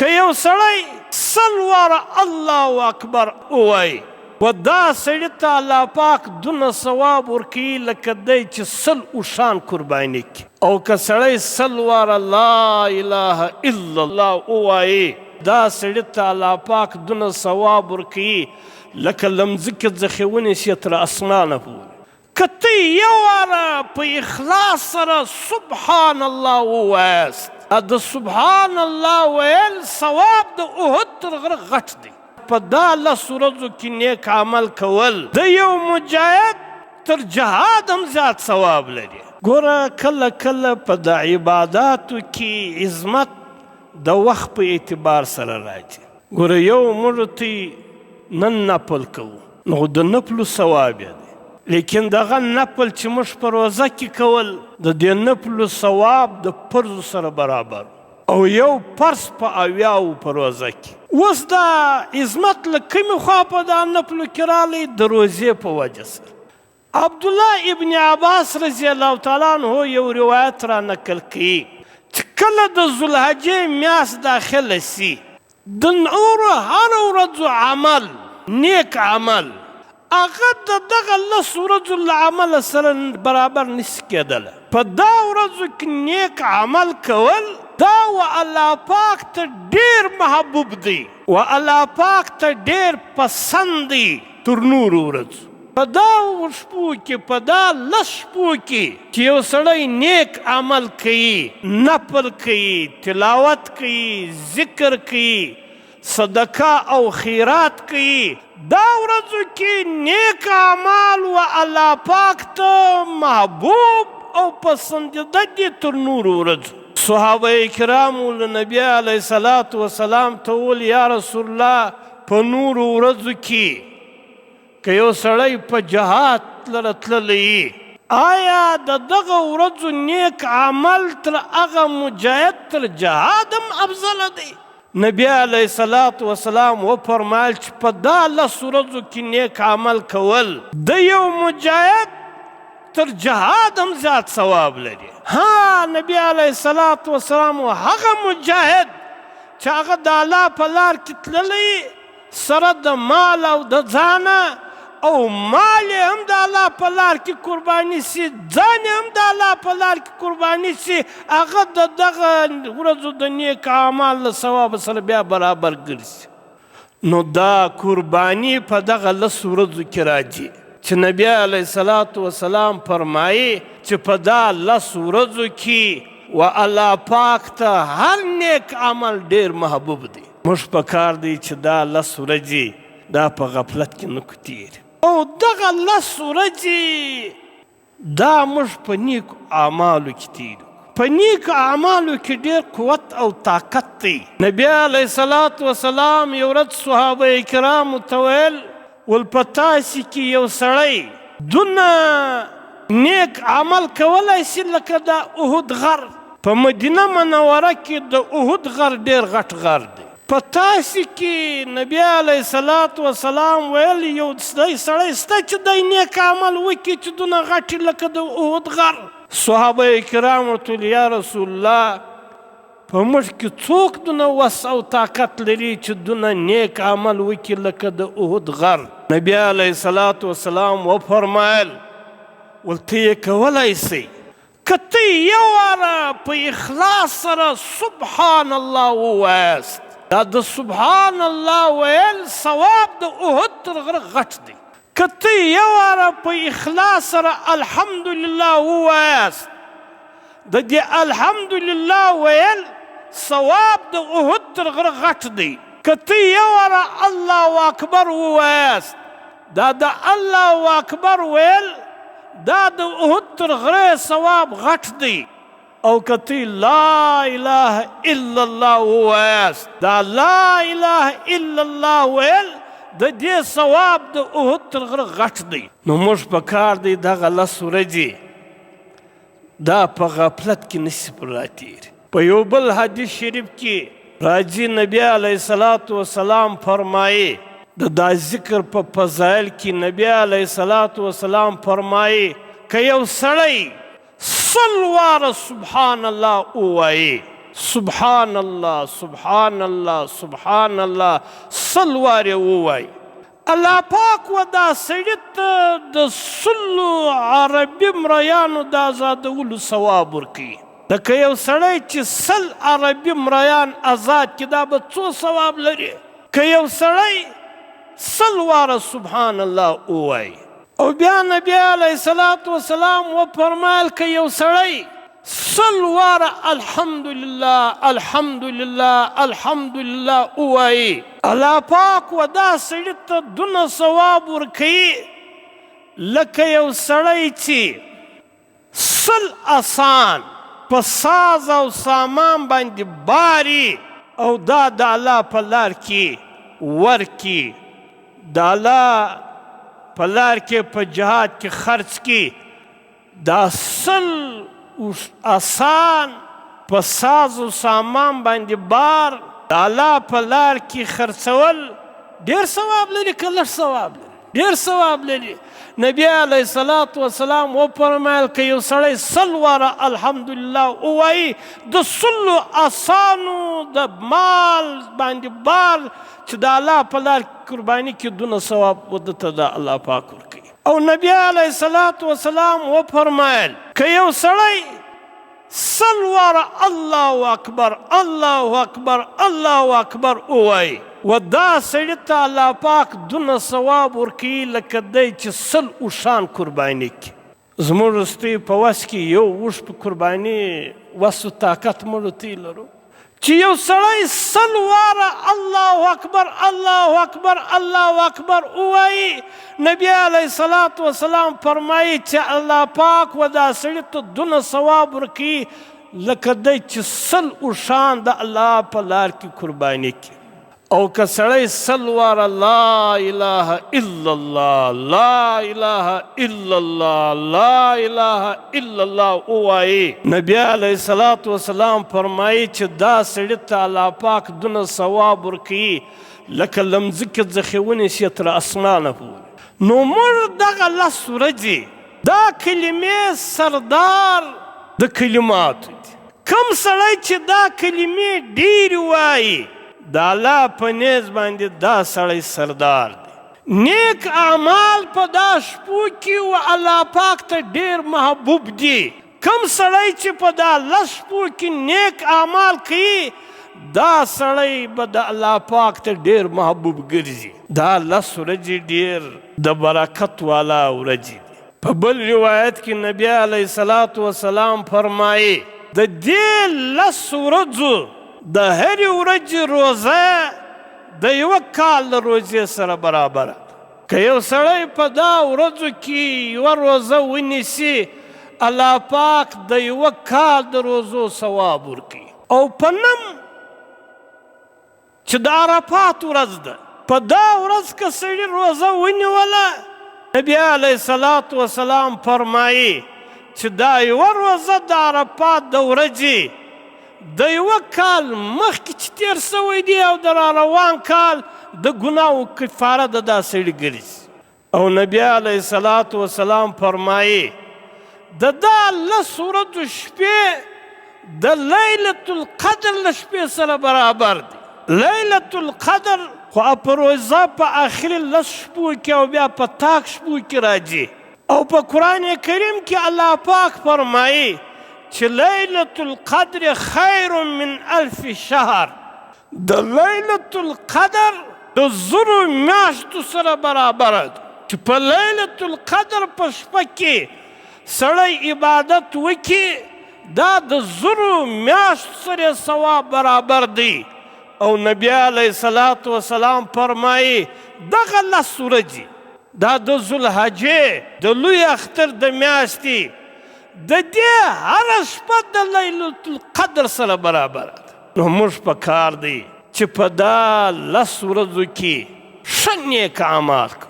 که یو سړی 100 واره الله اکبر ووایي و دا سړي ته الله پاک دونه ثواب ورکوي لکه دی چې 100 اوښان قرباني کړي. او که سړی 100 واره لا اله الا الله ووایي دا سړي ته الله پاک دونه ثواب ورکوي لکه لمځکې څخه ونیسي تر اسمانه پورې. که ته یو واره په اخلاص سره سبحان الله ووایاست، د سبحان الله ویل ثواب د احد تر غره غټ دی. په دا 10 ورځو کې نیک عمل کول د یو مجاهد تر جهاد هم زیات ثواب لري. ګوره کله کله په د عباداتو کې عظمت د وخت په اعتبار سره راځي. ګوره یو موږ ته نن نفل کوو نو د نفلو ثواب دی، لیکن دغه نفل چې موږ په روزه کې کول د دې نفلو ثواب د فرضو سره برابر، او یو فرض په 80 په روزه کې. اوس دا عظمت له کومې خوا په دا نفلو کې رالی؟ د روزې په وجه سره. عبدالله ابن عباس رضی الله تعالی عنه یو روایت را نقل کوي چې کله د ذوالحجې میاشت داخله سي د نورو هر ورځو عمل نیک عمل هغه د دغه 10 ورځو له عمله سره برابر نشي کېدلی. په دا ورځو کې نیک عمل کول دا و الله پاک ته ډېر محبوب دی، و الله پاک ته ډېر پسند دی تر نورو ورځو. په دا شپو کې په دا 10 شپو کې چې یو سړی نیک عمل کوي، نفل کوي، تلاوت کوي، ذکر کوي، صدقه او خیرات کوي، دا ورځو کې نیک اعمال و الله پاک ته محبوب او پسندیده دي تر نورو ورځو. صحابه کرامو له نبی علیه الصلاة وسلام ته وویل یا رسول الله په نورو ورځو کې که یو سړی په جهاد لره تللی آیا د دغه ورځو نیک عمل تر هغه مجاهد تر جهاد هم افضله دی؟ نبی علیه الصلاة وسلام وفرمایل چې په دا 10 ورځو کې نیک عمل کول د یو مجاهد تر جهاد هم زیات ثواب لري. ها نبی علیه الصلاة وسلام هغه مجاهد چې هغه د الله په لار کې تللی سره د مال او د ځانه او مال هم د الله په لار کې قرباني سي، ځان هم د الله په لار کې قرباني سي، هغه د دغه ورځو د نیک اعمال له ثواب سره بیا برابر ګرځي. نو دا قرباني په دغه 10 ورځو کې راځي چې نبی علیه الصلاة وسلام فرمایي چې په دا 10 ورځو کې و الله پاک ته هر نیک عمل ډېر محبوب دی. موږ په کار دی چې دا 10 ورځې دا په غفلت کې نه تېري، او دغه 10 ورځې دا موږ په نیکو اعمالو کې تېرو. په نیکو اعمالو کې ډېر قوت او طاقت دی. نبی علیه الصلاة وسلام یو ورځ صحابه کرامو ته ویل ول په تاسې کې یو سړی دونه نیک عمل کولی سي لکه د احد غر. په مدینه منوره کې د احد غر ډېر غټ غر دی. په تاسې کې نبی علیه الصلاة وسلام ویل یو سړی سته چې دی نیک عمل وکړي چې دونه غټ لکه د احد غر. صحابه کرام ورته ویل یا رسول الله په موږ کې څوک دونه وس او طاقت لري چې دونه نیک عمل وکړي لکه د احد غر؟ نبی علیه الصلاة وسلام وفرمایل ولته یې کولی سئ که ته یو واره په اخلاص سره سبحان الله ووایاست. دا د سبحان الله ویل ثواب د احد تر غره غټ دی. که ته یو واره په اخلاص سره الحمدلله ووایاست، د دې الحمدلله ویل ثواب د احد تر غره غټ دی. که ته یو واره الله اکبر ووایاست، دا د الله اکبر ویل دا د احد تر غره ثواب غټ دی. او که ته لا اله الا الله ووایاست، دا لا اله الا الله ویل د دې ثواب د احد تر غره غټ دی. نو موږ په کار دی دغه 10 ورځې دا په غفلت کې نشي پر راتېري. په یو بل حدیث شریف کې راځي نبی علیه الصلاة وسلام فرمایي د دا ذکر په فضایل کې نبی علیه الصلاة وسلام فرمایي که یو سړی 100 واره سبحان الله ووایي سبحان الله سبحان الله سبحان الله سل وارې ووایي. الله پاک و دا سړي ته د سلو عربي مریانو د ازادولو ثواب ورکوي. لکه یو سړی چې سل عربي مریان ازاد کړي دا به څو ثواب لري؟ که یو سړی سل واره سبحان الله ووایي. او بیا نبی علیه الصلاة والسلام وفرمایل که یو سړی سل واره الحمدلله الحمدلله الحمدلله ووایي، الله پاک و دا سړي ته دونه ثواب ورکوي لکه یو سړی چې سل اسان په ساز او سامان باندې باري او دا د الله په لار کې ورکي، د الله په لار کې په جهاد کې خرڅ کړي. دا سل اسان په ساز و سامان باندې بار د الله په لار کې خرڅول ډېر ثواب لري که لږ ثواب لري؟ ډېر ثواب لري. نبی علیه الصلاة والسلام وفرمایل که یو سړی سل واره الحمدلله ووایي د سلو اسانو د مال باندې بار چې د الله په لار قرباني کې دونه ثواب ورته ته د الله پاک ورکوي. او نبی علیه الصلاة والسلام وفرمایل که یو سړی سل واره الله اکبر الله اکبر الله اکبر ووایي و دا سړي ته الله پاک دونه ثواب ورکوي لکه دی چې سل اوښان قرباني کړي. زموږ وروستیو په وس کې یو اوښ په قرباني وس و طاقت موږ ته لرو چې یو سړی سل واره الله اکبر الله اکبر الله اکبر ووایي. نبی علیه الصلاة والسلام فرمایي چې الله پاک و دا سړي ته دونه ثواب ورکوي لکه دی چې سل اوښان د الله په لار کې قرباني کړي. او که سړی سل واره لا اله الا الله لا اله الا الله لا اله الا الله ووایي، نبی علیه الصلاة والسلام فرمایي چې دا سړي ته الله پاک دونه ثواب ورکوي لکه لمځکې څخه ونیسي تر اسمانه پورې. نو موږ دغه لس ورځې دا کلمې سردار د کلماتو دي. کوم سړی چې دا کلمې ډېرې وایي د الله په نیز باندې دا سړی سردار دی. نیک اعمال په دا شپو کې و الله پاک ته ډېر محبوب دي. کوم سړی چې په دا لس شپو کې نیک اعمال کوي دا سړی به د الله پاک ته ډېر محبوب ګرځي. دا لس ورځې ډېر د برکت والا ورځې دي. په بل روایت کې نبی علیه الصلاة والسلام فرمایي د دې لس ورځو د هرې ورځې روزه د یوه کال د روزې سره برابره. که یو سړی په دا ورځو کې یوه روزه ونیسي الله پاک د یوه کال د روزو ثواب ورکوي. او په نم چې د عرفات ورځ ده په دا ورځ که سړي روزه ونیوله نبی علیه الصلاة والسلام فرمایي چې دا یوه روزه د عرفات د ورځې د یوه کال مخکې چې تېر سوی دی او د راروان کال د ګناهو کفاره د دا سړي ګرځي. او نبی علیه الصلاة والسلام فرمایي د دا لس ورځو شپې د لیلة القدر له شپې سره برابر دی. لیلة القدر خو په روزه په آخري لس شپو کې او بیا په تاک شپو کې راځي. او په قرآن کریم کې الله پاک فرمایي چې لیلة القدر خیر من الف شهر. د لیلة القدر د زرو میاشتو سره برابره ده. چې په لیلة القدر په شپه کې سړی عبادت وکړي دا د زرو میاشتو سره ثواب برابر دی. او نبی علیه الصلاة والسلام فرمایي دغه لس ورځې دا د ذوالحجې د لوی اختر د میاشتې د دې هره شپه د لیلة القدر سره برابره ده. نو موږ په کار دی چې په دا لس ورځو کې ښه نیک اعمال کوو.